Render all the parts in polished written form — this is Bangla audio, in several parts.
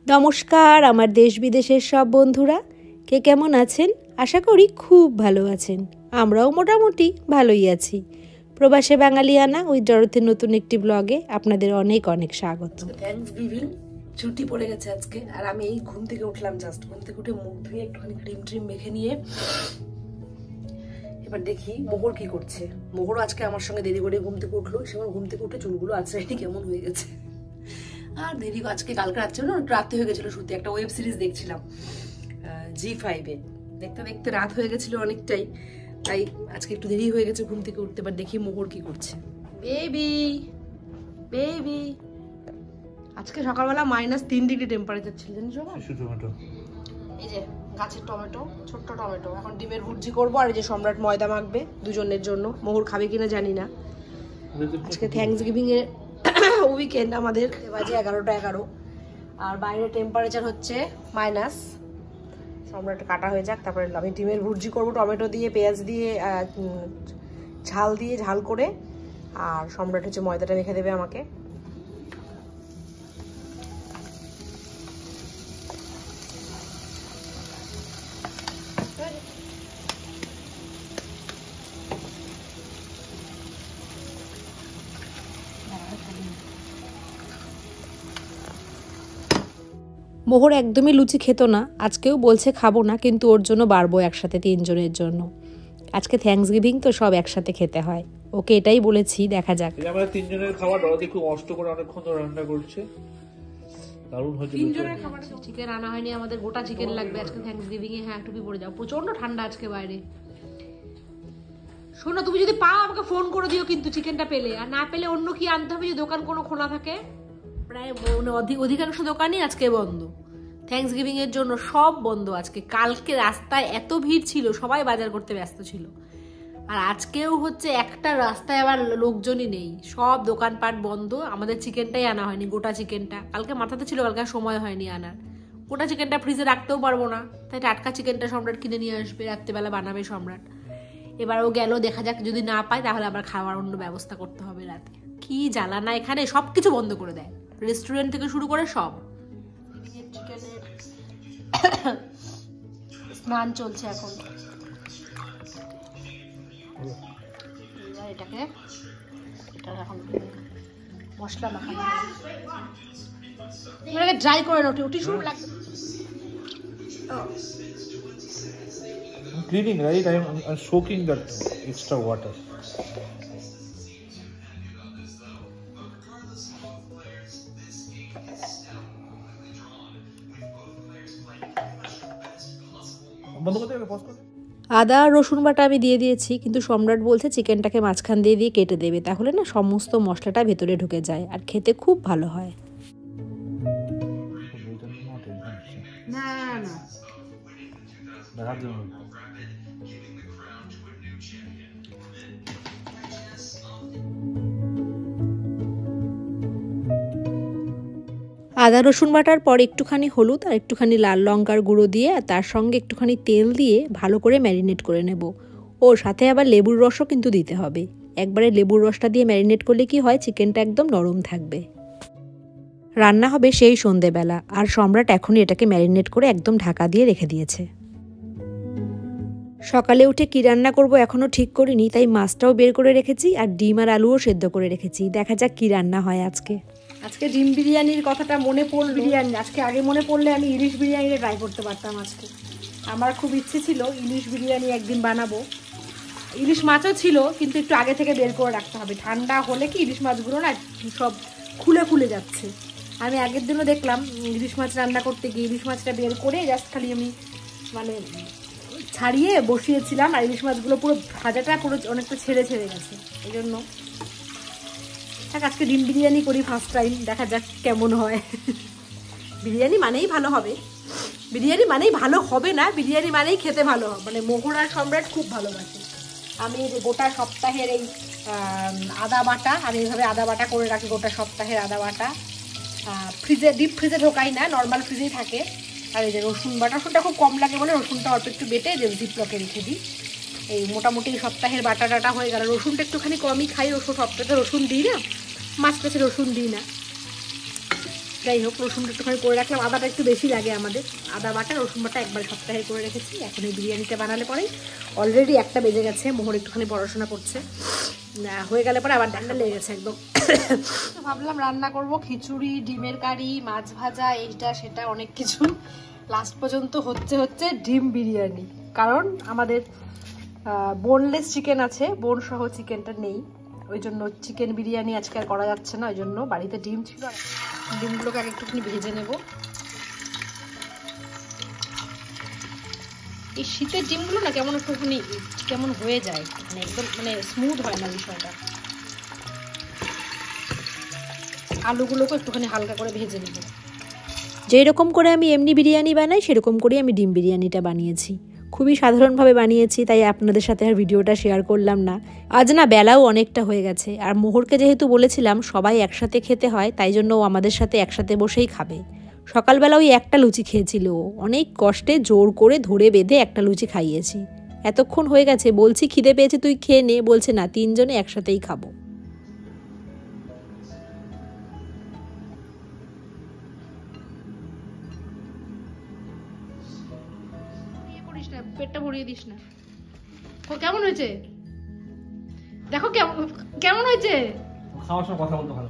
নমস্কার আমার দেশ বিদেশের সব বন্ধুরা, কে কেমন আছেন? আশা করি খুব ভালো আছেন। আমরাও মোটামুটি ভালোই আছি। প্রবাসে বাঙালিয়ানা উইথ ডরথির নতুন একটি ব্লগে আপনাদের অনেক অনেক স্বাগত। থ্যাঙ্কসগিভিং ছুটি পড়ে গেছে আজকে, আর আমি এই ঘুম থেকে উঠলাম, জাস্ট ঘুম থেকে উঠে মুখ ধুয়ে একটুখানি ক্রিম ট্রিম মেখে নিয়ে এবার দেখি মোহর কি করছে। মোহরও আজকে আমার সঙ্গে দেরি করে ঘুম থেকে উঠলো, সে আমার ঘুম থেকে উঠে চুলগুলো আছড়াইনি কেমন হয়ে গেছে। আর দেরি আজকে কালকে রাত্রে না রাতে হয়ে গেছিলো, শুতে একটা ওয়েব সিরিজ দেখছিলাম G5-এ, দেখতে দেখতে রাত হয়ে গেছিলো অনেকটাই, তাই আজকে একটু দেরি হয়ে গেছে ঘুম থেকে উঠতে। এবার দেখি মোহর কি করছে। বেবি বেবি আজকে সকালবেলা -3 ডিগ্রি টেম্পারেচার ছিল, জানিস বাবা? এই যে গাছের টমেটো, ছোট্ট টমেটো। এখন ডিমের ভুর্জি করবো, আর এই যে সম্রাট ময়দা মাখবে দুজনের জন্য। মোহর খাবে কিনা জানি না। আজকে থ্যাঙ্কসগিভিং এর উইকেন্ড, আমাদের বাজে 11টা 11, আর বাইরে টেম্পারেচার হচ্ছে মাইনাস। সম্রাট কাটা হয়ে যাক, তারপরে আমি ডিমের ভুর্জি করবো টমেটো দিয়ে, পেঁয়াজ দিয়ে, ঝাল করে। আর সম্রাট হচ্ছে ময়দাটা মেখে দেবে আমাকে। মোহর একদমই লুচি খেত না, আজকেও বলছে খাবো না, কিন্তু ওর জন্য বাড়বো একসাথে 3 জনের জন্য। আজকে থ্যাঙ্কসগিভিং তো সব একসাথে খেতে হয়, ওকে এটাই বলেছি, দেখা যাক। আমরা 3 জনের খাবার ডরাতে খুব কষ্ট করে অনেকক্ষণ ধরে রান্না করছে। দারুণ হয়েছে। 3 জনের খাবার চিকেন আনা হয়নি, আমাদের গোটা চিকেন লাগবে আজকে থ্যাঙ্কসগিভিং এ। হ্যাঁ, টুপি পরে যাও, প্রচন্ড ঠান্ডা আজকে বাইরে। শোনো, তুমি যদি পাও আমাকে ফোন করে দিও কিন্তু চিকেনটা পেলে, আর না পেলে অন্য কি আনতে হবে যদি দোকান কোনো খোলা থাকে। প্রায় অধিকাংশ দোকানই আজকে বন্ধ, থ্যাঙ্কসগিভিং এর জন্য সব বন্ধ আজকে। কালকে রাস্তায় এত ভিড় ছিল, সবাই বাজার করতে ব্যস্ত ছিল, আর আজকেও হচ্ছে একটা রাস্তায় আবার লোকজনই নেই, সব দোকানপাট বন্ধ। আমাদের চিকেনটাই আনা হয়নি, গোটা চিকেনটা কালকে মাথাতে ছিল, কালকে সময় হয়নি আনার। গোটা চিকেনটা ফ্রিজে রাখতেও পারবো না, তাই টাটকা চিকেনটা সম্রাট কিনে নিয়ে আসবে, রাত্রেবেলা বানাবে সম্রাট। এবার ও গেল, দেখা যাক, যদি না পায় তাহলে আবার খাওয়ার অন্য ব্যবস্থা করতে হবে রাতে। কি জ্বালা না, এখানে সবকিছু বন্ধ করে দেয়, রেস্টুরেন্ট থেকে শুরু করে সব। স্নান চলছে এখন, এটাকে এখন মশলা মাখানো, এটাকে ড্রাই করে নাও, টিস্যু লাগবে। I'm cleaning, right? I'm soaking that extra water. আদা রসুন বাটা আমি দিয়ে দিয়েছি, কিন্তু সম্রাট বলছে চিকেনটাকে মাঝখান দিয়ে দিয়ে কেটে দেবে, তাহলে না সমস্ত মশলাটা ভেতরে ঢুকে যায় আর খেতে খুব ভালো হয়। না না আদা রসুন বাটার পর একটুখানি হলুদ আর একটুখানি লাল লঙ্কার গুঁড়ো দিয়ে, আর তার সঙ্গে একটুখানি তেল দিয়ে ভালো করে ম্যারিনেট করে নেব। ওর সাথে আবার লেবুর রসও কিন্তু দিতে হবে। একবারে লেবুর রসটা দিয়ে ম্যারিনেট করলে কি হয়, চিকেনটা একদম নরম থাকবে। রান্না হবে সেই সন্ধেবেলা, আর সম্রাট এখনই এটাকে ম্যারিনেট করে একদম ঢাকা দিয়ে রেখে দিয়েছে। সকালে উঠে কি রান্না করব এখনও ঠিক করিনি, তাই মাছটাও বের করে রেখেছি, আর ডিম আর আলুও সেদ্ধ করে রেখেছি। দেখা যাক কি রান্না হয় আজকে। আজকে ডিম বিরিয়ানির কথাটা মনে পড়ল, বিরিয়ানি আজকে আগে মনে পড়লে আমি ইলিশ বিরিয়ানিটা ট্রাই করতে পারতাম আজকে। আমার খুব ইচ্ছে ছিল ইলিশ বিরিয়ানি একদিন বানাবো। ইলিশ মাছও ছিল, কিন্তু একটু আগে থেকে বের করে রাখতে হবে, ঠান্ডা হলে কি ইলিশ মাছগুলো না সব খুলে যাচ্ছে। আমি আগের দিনও দেখলাম ইলিশ মাছ রান্না করতে গিয়ে ইলিশ মাছটা বের করে জাস্ট খালি আমি মানে ছাড়িয়ে বসিয়েছিলাম, আর ইলিশ মাছগুলো পুরো ভাজাটা পুরো অনেকটা ছেড়ে গেছে। এই জন্য আজকে ডিম বিরিয়ানি করি ফার্স্ট টাইম, দেখা যাক কেমন হয়। বিরিয়ানি মানেই ভালো হবে, বিরিয়ানি মানেই ভালো হবে না, বিরিয়ানি মানেই খেতে ভালো হবে। মানে মোহর আর সম্রাট খুব ভালোবাসে। আমি যে গোটা সপ্তাহের এই আদা বাটা, আমি এইভাবে আদা বাটা করে রাখি, গোটা সপ্তাহের আদা বাটা ফ্রিজে, ডিপ ফ্রিজে ঢোকাই না, নর্মাল ফ্রিজেই থাকে। আর এই যে রসুন বাটা, রসুনটা খুব কম লাগে বলে রসুনটা অল্প একটু বেটে যে জিপলকে রেখে দিই। এই মোটামুটি সপ্তাহের বাটা টাটা হয়ে গেল। রসুনটা একটুখানি কমই খাই, সপ্তাহে রসুন দিই না, মাছ কাছে রসুন দিই না। যাই হোক, রসুনটা একটুখানি করে রাখলাম। আদাটা একটু বেশি লাগে আমাদের, আদা বাটা রসুন বাটা একবার সপ্তাহে করে রেখেছি। এখন এই বিরিয়ানিটা বানালে পরেই অলরেডি 1টা বেজে গেছে, মোহর একটুখানি পড়াশোনা করছে, হয়ে গেলে পরে আবার ঠান্ডা লেগে গেছে একদম। ভাবলাম রান্না করব খিচুড়ি, ডিমের কারি, মাছ ভাজা, এইটা সেটা অনেক কিছু। লাস্ট পর্যন্ত হচ্ছে ডিম বিরিয়ানি, কারণ আমাদের বোনলেস চিকেন আছে, বোন সহ চিকেনটা নেই, ওই জন্য চিকেন বিরিয়ানি আজকে আর করা যাচ্ছে না। ওই জন্য বাড়িতে ডিম ছিল, ডিমগুলোকে আগে একটুখানি ভেজে নেব। এই শীতের ডিমগুলো না কেমন একটুখানি কেমন হয়ে যায়, মানে একদম মানে স্মুথ হয় না বিষয়টা। আলুগুলোকে একটুখানি হালকা করে ভেজে নেব। যেই রকম করে আমি এমনি বিরিয়ানি বানাই সেরকম করেই আমি ডিম বিরিয়ানিটা বানিয়েছি। খুবই সাধারণভাবে বানিয়েছি, তাই আপনাদের সাথে আর ভিডিওটা শেয়ার করলাম না। আজ না বেলাও অনেকটা হয়ে গেছে, আর মোহরকে যেহেতু বলেছিলাম সবাই একসাথে খেতে হয়, তাই জন্য ও আমাদের সাথে একসাথে বসেই খাবে। সকালবেলা ওই একটা লুচি খেয়েছিল, অনেক কষ্টে জোর করে ধরে বেঁধে একটা লুচি খাইয়েছি। এতক্ষণ হয়ে গেছে, বলছি খিদে পেয়েছে তুই খেয়ে নে, বলছে না, 3 জনে একসাথেই খাবো। পেটটা ভরিয়ে দিস না। কেমন হয়েছে দেখো, কেমন হয়েছে? খাওয়ার সময় কথা বলতে ভালো।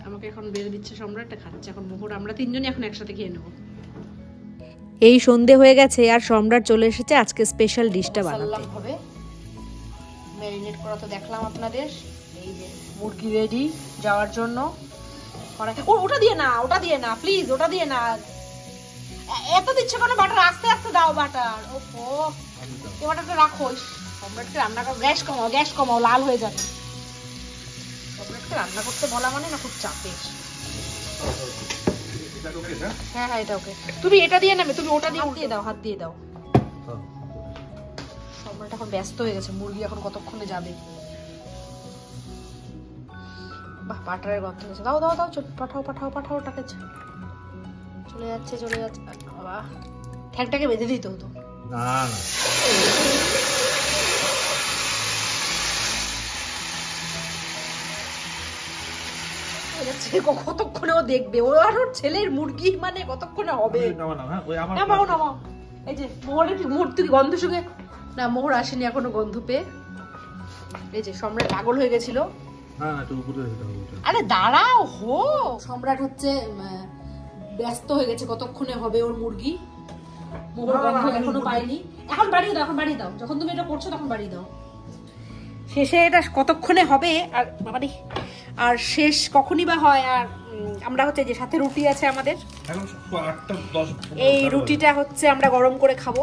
আমাকে এখন বেড়ে দিচ্ছে সম্রাটটা, খাচ্ছে এখন মোহর। আমরা 3 জনই এখন একসাথে খেয়ে নেবো। এই সন্ধে হয়ে গেছে আর সম্রাট চলে এসেছে আজকে স্পেশাল ডিশটা বানাতে। হবে ম্যারিনেট করা তো দেখলাম আপনাদের। এই যে মুরগি রেডি যাওয়ার জন্য। ওটা দিয়ে না, ওটা দিয়ে না প্লিজ, ওটা দিয়ে না। এত দিচ্ছে কেন বাটার? আস্তে আস্তে দাও বাটার। ওহো, এই বাটারটা রাখো। সম্রাটকে রান্না করো, গ্যাস কমাও, লাল হয়ে যাবে। সম্রাটকে রান্না করতে বলা মানে না খুব চাপের। হ্যাঁ হ্যাঁ, এটা ওকে। তুমি এটা দিয়ে নেবে, তুমি ওটা দিয়ে দাও, হাত দিয়ে দাও। সম্রাট এখন ব্যস্ত হয়ে গেছে, মুরগি এখন কতক্ষণে যাবে। বাহ, বাটারের গন্ধ হয়েছে। দাও দাও দাও, পাঠাও ওটাকে। চলে যাচ্ছে। বাবা, ঠ্যাংটাকে বেঁধে দিতে হতো না। কতক্ষণে ও দেখবে, ও আর ওর ছেলের মুরগি মানে কতক্ষণে হবে। নামাও। এই যে মোহরের মুহূর্তে গন্ধ শুকে না, মোহর আসেনি এখনো গন্ধ পেয়ে। এই যে সম্রাট পাগল হয়ে গেছিল। আরে দাঁড়াও, সম্রাট হচ্ছে ব্যস্ত হয়ে গেছে, কতক্ষণে হবে ওর মুরগি। মোহর গন্ধ এখনো পাইনি। এখন বাড়িয়ে দাও, যখন তুমি এটা করছো তখন বাড়িয়ে দাও। শেষে এটা কতক্ষণে হবে আর শেষ কখনই বা হয়। আর আমরা হচ্ছে যে সাথে রুটি আছে আমাদের, এই রুটিটা হচ্ছে আমরা গরম করে খাবো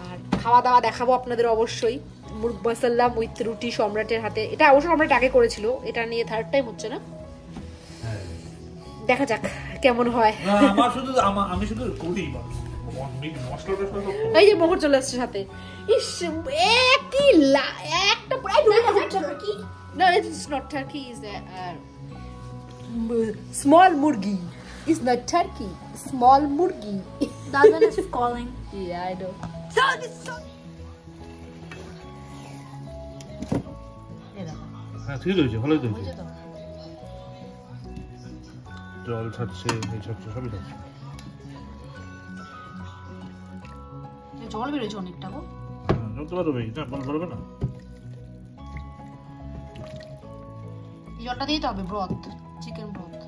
আর খাওয়া দাওয়া দেখাবো আপনাদের অবশ্যই। মুরগ মাসাল্লাম উইথ রুটি সম্রাটের হাতে। এটা অবশ্য সম্রাট আগে করেছিল, এটা নিয়ে 3rd টাইম হচ্ছে না। দেখা যাক কেমন হয়। আমি শুধু করি মশলাটা সব। এই যে মোহর চলে আসছে সাথে। ইস, একটা turkey. No, it's not turkey. It's a small murgi. It's not turkey. Small murgi. That one is calling. Yeah, I know. হ্যাঁ, ঠিক হয়েছে, ভালোই তো হয়েছে। জল ছাড়ছে, সবই ছাড়ছে। জল বেরোচ্ছে অনেকটা গো। পারবে না। জলটা দিতে হবে, ব্রথ, চিকেন ব্রথ।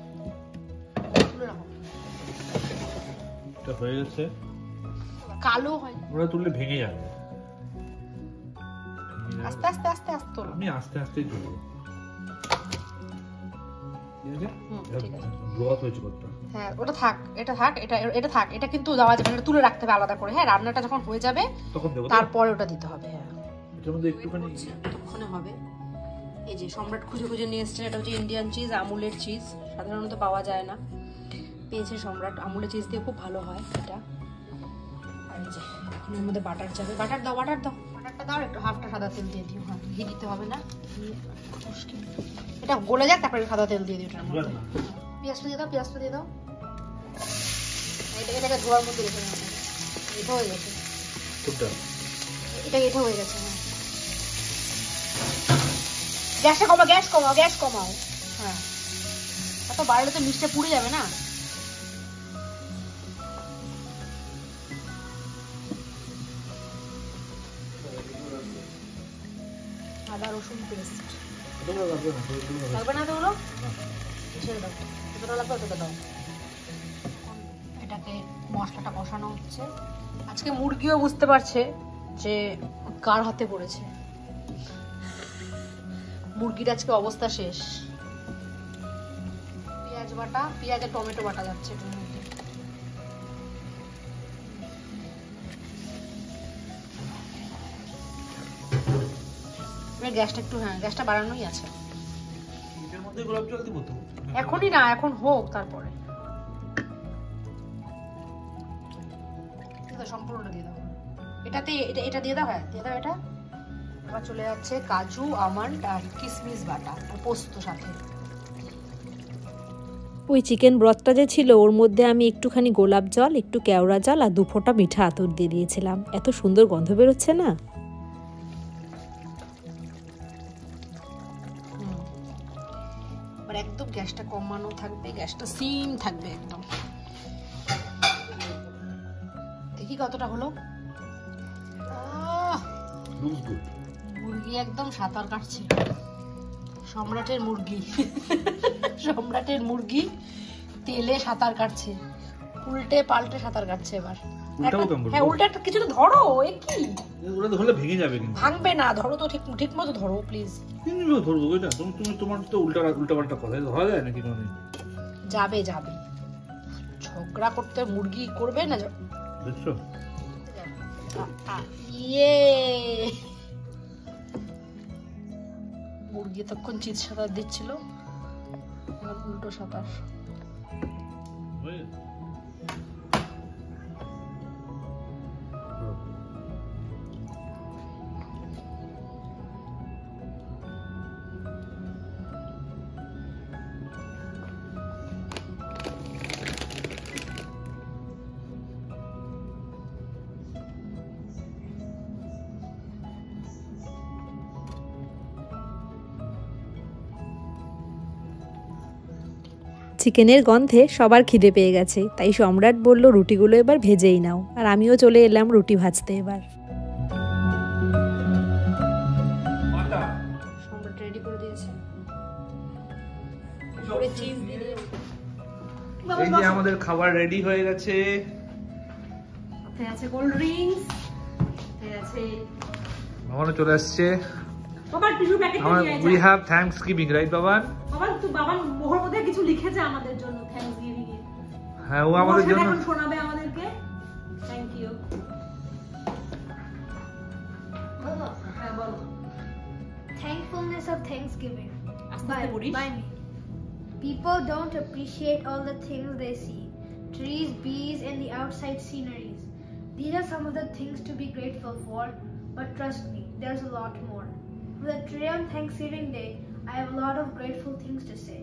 এটা হয়ে গেছে, কালো হয়, ওরা তুললে ভেঙে যাবে। আস্তে আস্তে তোলো। আমি আস্তে আস্তেই তুলবো। ঠিক আছে, ব্রথ হয়েছে কতটা। হ্যাঁ, ওটা থাক, এটা থাক। এটা কিন্তু দেওয়া যাবে না, তুলে রাখতে হবে আলাদা করে। হ্যাঁ, রান্নাটা যখন হয়ে যাবে তখন দেবো, তারপরে ওটা দিতে হবে। হ্যাঁ, এটার মধ্যে একটুখানি ততক্ষণে হবে। এই যে সম্রাট খুঁজে নিয়ে এসেছে, এটা হচ্ছে ইন্ডিয়ান চিজ, আমুলের চিজ, সাধারণত পাওয়া যায় না। পেয়েছে সম্রাট, আমুলের চিজ দিয়ে খুব ভালো হয় এটা। আর এই যে এখন এর মধ্যে বাটার যাবে। বাটার দাও। বাটারটা দাও, একটু হাফটা সাদা তেল দিয়ে দিও। হ্যাঁ, ঘি দিতে হবে না, এটা গলে যাক, তারপরে সাদা তেল দিয়ে দিও। পেঁয়াজটা দিয়ে দাও। এটাকে ধোয়ার মধ্যে রেখে দাও। এটা হয়ে গেছে, এটা হয়ে গেছে। হ্যাঁ, গ্যাসটা কমাও, গ্যাস কমাও, গ্যাস কমাও। হ্যাঁ, এত বাড়লে তো মিষ্টি পুড়ে যাবে না। আদা রসুন পেস্ট লাগবে না, তো ছেড়ে দাও, যতটা লাগবে ততটা দাও। এটাকে মশলাটা কষানো হচ্ছে। আজকে মুরগিও বুঝতে পারছে যে কার হাতে পড়েছে। মুরগির আজকে অবস্থা শেষ। পেঁয়াজ বাটা, পেঁয়াজ আর টমেটো বাটা যাচ্ছে এটার মধ্যে। গ্যাসটা একটু, হ্যাঁ গ্যাসটা বাড়ানোই আছে। এখনই না, এখন হোক, তারপরে সম্পূর্ণটা দিয়ে দাও। এটাতে এটা দিয়ে দাও, হ্যাঁ দিয়ে দাও এটা। আবার চলে যাচ্ছে কাজু, আমন্ড আর কিশমিশ বাটা আর পোস্ত সাথে। ওই চিকেন ব্রথটা যে ছিল ওর মধ্যে আমি একটুখানি গোলাপ জল, একটু কেওড়া জল আর 2 ফোঁটা মিঠা আতর দিয়ে দিয়েছিলাম। এত সুন্দর গন্ধ বেরোচ্ছে না। একদম গ্যাসটা কমানো থাকবে, গ্যাসটা সিম থাকবে একদম। দেখি কতটা হলো। মুরগি একদম সাঁতার কাটছে। সম্রাটের মুরগি, সম্রাটের মুরগি তেলে সাঁতার কাটছে, উল্টে পাল্টে সাঁতার কাটছে। এবার হ্যাঁ উল্টে একটা কিছু তো ধরো। এ কি, ওটা ধরলে ভেঙে যাবে। কিন্তু ভাঙবে না, ধরো তো, ঠিক মতো ধরো প্লিজ। কিভাবে ধরবো এটা? তুমি তোমার তো উল্টা পাল্টা কথা ধরা যায় নাকি? মানে যাবে ঝগড়া করতে মুরগি করবে না, দেখছো? ইয়ে, মুরগি তখন চিৎ সাঁতার দিচ্ছিল, উল্টো সাঁতার। চিকেনের গন্ধে সবার খিদে পেয়ে গেছে, তাই সম্রাট বলল রুটিগুলো এবার ভেজেই নাও। আর আমিও চলে এলাম রুটি ভাজতে। এবার সম্রাট রেডি করে দিয়েছে, উপরে চিজ দিয়ে দিয়েছে। এই যে আমাদের খাবার রেডি হয়ে গেছে। আছে কোল্ড ড্রিঙ্কস, আছে বাবানও চলে আসছে। বাবা টিস্যু প্যাকেট নিয়ে আয়। We have Thanksgiving, right Baban? Baban মোহর মধ্যে কিছু লিখেছে আমাদের জন্য থ্যাঙ্কসগিভিং এ। হ্যাঁ, ও আমাদের জন্য এখন শোনাবে আমাদেরকে। Thank you. বলো, হ্যাঁ বলো। Thankfulness of Thanksgiving by me. People don't appreciate all the things they see. Trees, bees, and the outside sceneries. These are some of the things to be grateful for, but trust me, there's a lot more. For the today on Thanksgiving Day, I have a lot of grateful things to say.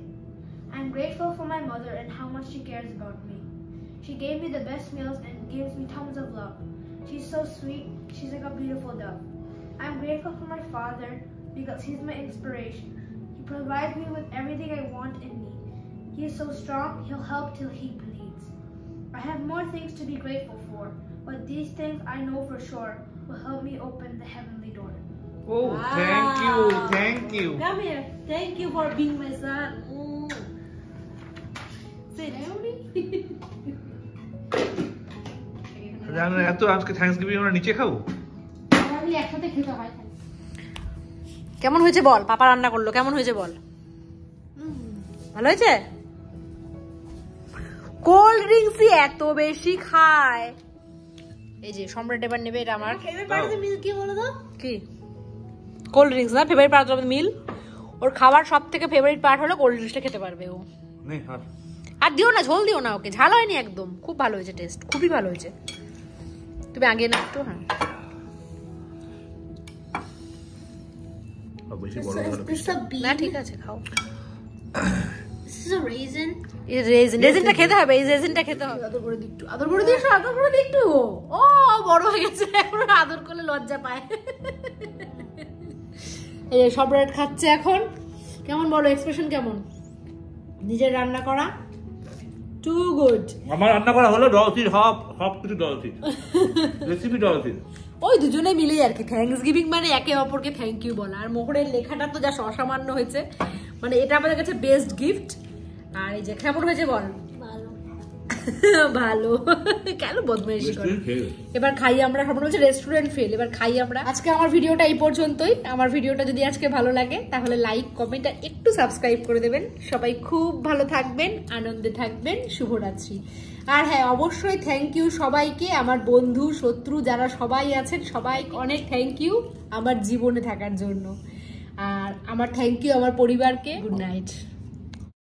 I'm grateful for my mother and how much she cares about me. She gave me the best meals and gives me tons of love. She's so sweet, she's like a beautiful dove. I'm grateful for my father because he's my inspiration. He provides me with everything I want and need. He is so strong, he'll help till he bleeds. I have more things to be grateful for, but these things I know for sure will help me open the heavenly door. Oh, thank you. Come here. Thank you for being my son. Sit. জানেন এত আজকে থ্যাঙ্কসগিভিং আমরা নিচে খাবো। একসাথে খেতে হয়। কেমন হয়েছে বল? পাপা রান্না করলো, কেমন হয়েছে বল? ভালো হয়েছে? কোল্ড ড্রিঙ্কসই এত বেশি খায়। এই যে সম্রাট এবার নেবে, এটা আমার ফেভারিট পার্ট অফ দ্য মিল। কি বলো তো? কি? কোল্ড ড্রিঙ্কস না ফেভারিট পার্ট অফ দ্য মিল। ওর খাবার সব থেকে ফেভারিট পার্ট হলো কোল্ড ড্রিঙ্কসটা খেতে পারবে ও। নে আর দিও না, ঝোল দিও না ওকে, ঝাল হয়নি একদম, খুব ভালো হয়েছে, টেস্ট খুবই ভালো হয়েছে। তুমি আগে না একটু, হ্যাঁ না ঠিক আছে খাও। রেজিনটা খেতে হবে, এই রেজিনটা খেতে হবে। আদর করে দিই একটু, ও বড় হয়ে গেছে এখন আদর করলে লজ্জা পায়। এই যে সবরাট খাচ্ছে এখন। কেমন বলো, এক্সপ্রেশন কেমন? নিজের রান্না করা টু গুড। আমার রান্না করা হলো ডলসির সব কিছু ডলসির রেসিপি ডলসির। ওই দুজনে মিলেই আর কি থ্যাঙ্কস গিভিং মানে একে অপরকে থ্যাংক ইউ বলা। আর মোহরের লেখাটা তো যা অসামান্য হয়েছে, মানে এটা আমাদের কাছে বেস্ট গিফট। আর এই যে কেমন হয়েছে বল? ভালো। কেন বদমাইশি করে? এবার খাই আমরা, সবাই বলছে রেস্টুরেন্ট ফেল, এবার খাই আমরা। আজকে আমার ভিডিওটা এই পর্যন্তই। আমার ভিডিওটা যদি আজকে ভালো লাগে তাহলে লাইক কমেন্ট আর একটু সাবস্ক্রাইব করে দেবেন। সবাই খুব ভালো থাকবেন, আনন্দে থাকবেন। শুভরাত্রি। আর হ্যাঁ, অবশ্যই থ্যাংক ইউ সবাইকে, আমার বন্ধু শত্রু যারা সবাই আছেন, সবাই অনেক থ্যাংক ইউ আমার জীবনে থাকার জন্য। আর আমার থ্যাংক ইউ আমার পরিবারকে। Good night.